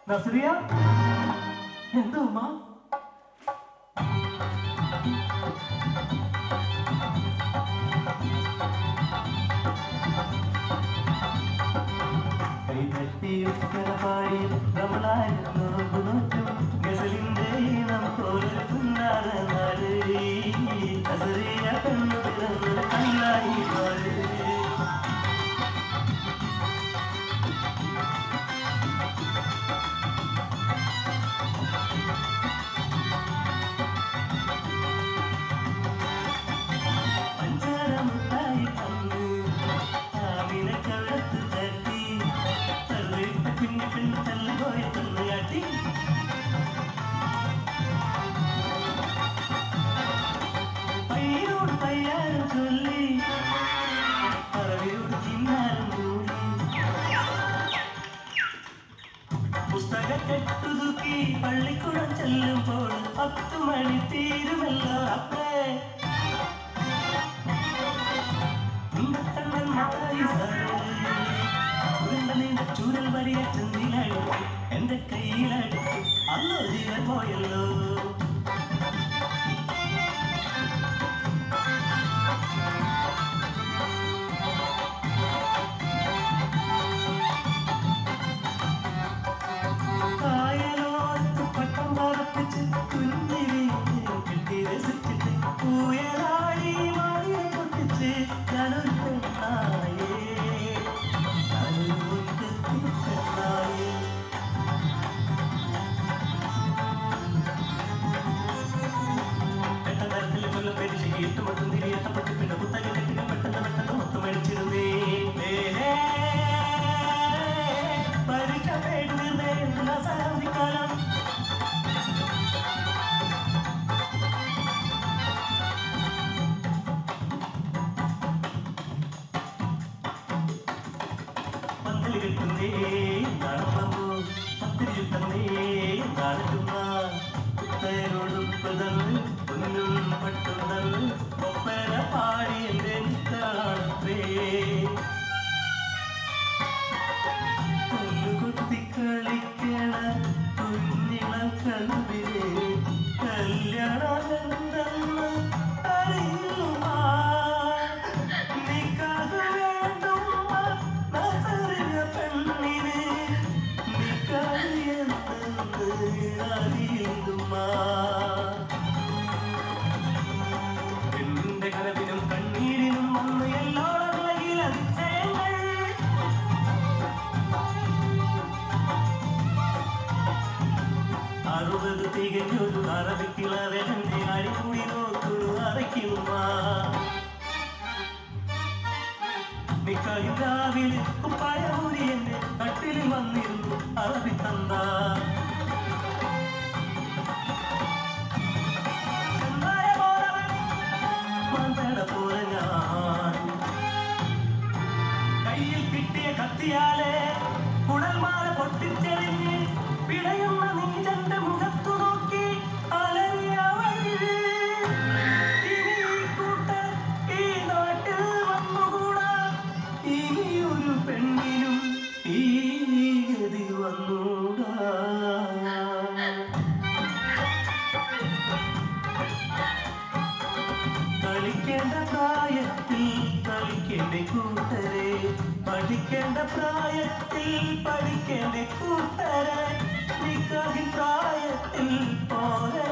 നസ്രിയ എന്താ ഉമ്മ കൈതട്ടി ഉത്തരപാടി നമ്മളായിരുന്നു ഗസലിന്റെ ഈണം പോലെ നാട് നസ്രിയ കണ്ണു പിറന്നു കണ്ണായി പാട് പുസ്തകക്കെട്ടുതുക്കി പള്ളിക്കുടം ചെല്ലുമ്പോൾ 10 മണി തീരുമല്ലോ അപ്പേ ചൂരൽ വരിയ ചെന്തിലടുത്തു എന്റെ കയ്യിലടുത്തു അല്ലോ ജീവൻ പോയല്ലോ കായലോരത്ത് പട്ടം പറപ്പിച്ച് കുഞ്ഞിനെ കെട്ടി രസിച്ചിട്ട് പൂയലാടി മാറിയെ പൊട്ടിച്ച് ഞാനൊരു പെണ്ണായേ ഇട്ടുമട്ടും തിരിയട്ടപ്പെട്ട് പിന്നെ പുത്തക കെട്ടികൾ പെട്ടെന്ന് മൊത്തം അടിച്ചിരുന്നേ പരീക്ഷ പേടുന്നേ സാധിക്കാലം പന്തല് കെട്ടുന്നേ നടന്നു പത്തിരി ചുട്ടന്നേ നടക്കുന്ന പുത്തരോടുപ്പതന്ന് പൊന്നും പട്ടുന്നന്ന് ഒപ്പന പാടിയന്റെ കാണത്തേ കൊത്തി കളിക്കണ കുഞ്ഞിളം കൽവിനെ കല്യാണമെന്തെന്ന് അറിയുമാ നിക്കാഹ് വേണ്ടുമ്മ നസറിയ പെണ്ണിന് നിക്കാഹ് എന്തെന്ന് അറിയുമാ പെണ്ണിന്റെ കനവിനും കണ്ണീരിനും വന്ന് എല്ലാവരും വിലകിൽ അതിശയങ്ങൾ 60 തികഞ്ഞൊരു അറബിക്കിളവെന്റെ അടിക്കൂടി നോക്കുള്ളൂ അറയ്ക്കുമ്മ നിക്കാഹ് രാവിലെ കുപ്പായൂരി എന്റെ കട്ടിലിൽ വന്നിരുന്നു അറബി തന്ത പോലെ ഞാൻ കയ്യിൽ കിട്ടിയ കത്തിയാലെ കുടൽമാല പൊട്ടിച്ചെറിഞ്ഞ് പിടയുന്ന നീചന്റെ മുഖത്തു നോക്കി അലറിയവൾ ഇനി കൂട്ടർ ഈ നാട്ടിൽ വന്നുകൂടാ ഇനിയൊരു പെണ്ണിനും ഈ ഗതി വന്നൂടാ കളിക്കേണ്ട പ്രായത്തിൽ കളിക്കേണ്ട കൂട്ടരെ പഠിക്കേണ്ട പ്രായത്തിൽ പഠിക്കേണ്ട കൂട്ടരെ നിക്കാഹിൻ പ്രായത്തിൽ പോലെ